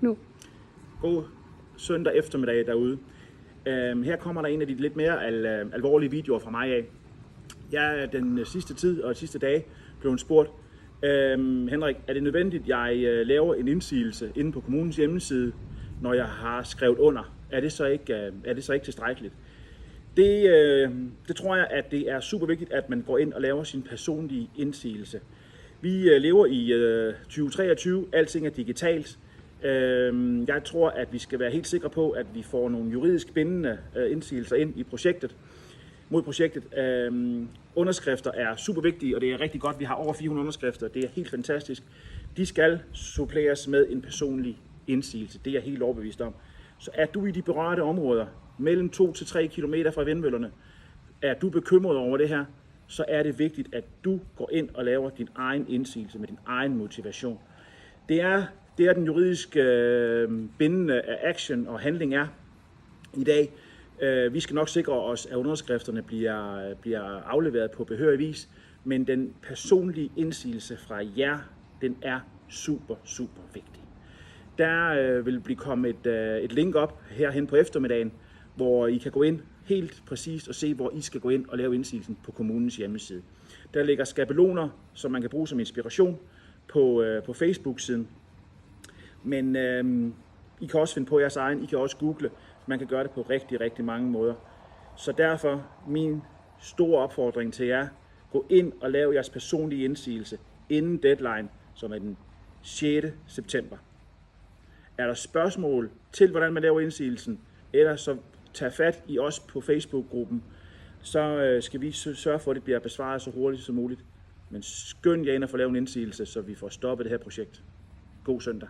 Nu. God søndag eftermiddag derude. Her kommer der en af de lidt mere alvorlige videoer fra mig af. Jeg er den sidste tid og de sidste dage blevet spurgt, Henrik, er det nødvendigt, at jeg laver en indsigelse inde på kommunens hjemmeside, når jeg har skrevet under? Er det så ikke tilstrækkeligt? Det tror jeg, at det er super vigtigt, at man går ind og laver sin personlige indsigelse. Vi lever i 2023, alting er digitalt. Jeg tror, at vi skal være helt sikre på, at vi får nogle juridisk bindende indsigelser ind i projektet. Mod projektet. Underskrifter er super vigtige, og det er rigtig godt. Vi har over 400 underskrifter. Det er helt fantastisk. De skal suppleres med en personlig indsigelse. Det er jeg helt overbevist om. Så er du i de berørte områder, mellem 2 til 3 kilometer fra vindmøllerne, er du bekymret over det her, så er det vigtigt, at du går ind og laver din egen indsigelse med din egen motivation. Det er den juridiske bindende action og handling er i dag. Vi skal nok sikre os, at underskrifterne bliver afleveret på behørig vis, men den personlige indsigelse fra jer, den er super, super vigtig. Der vil blive kommet et link op herhen på eftermiddagen, hvor I kan gå ind helt præcist og se, hvor I skal gå ind og lave indsigelsen på kommunens hjemmeside. Der ligger skabeloner, som man kan bruge som inspiration på Facebook-siden. Men I kan også finde på jeres egen, I kan også google. Man kan gøre det på rigtig, rigtig mange måder. Så derfor min store opfordring til jer, gå ind og lave jeres personlige indsigelse inden deadline, som er den 6. september. Er der spørgsmål til, hvordan man laver indsigelsen, eller så tag fat i os på Facebook-gruppen, så skal vi sørge for, at det bliver besvaret så hurtigt som muligt. Men skynd jer ind og få lavet en indsigelse, så vi får stoppet det her projekt. God søndag.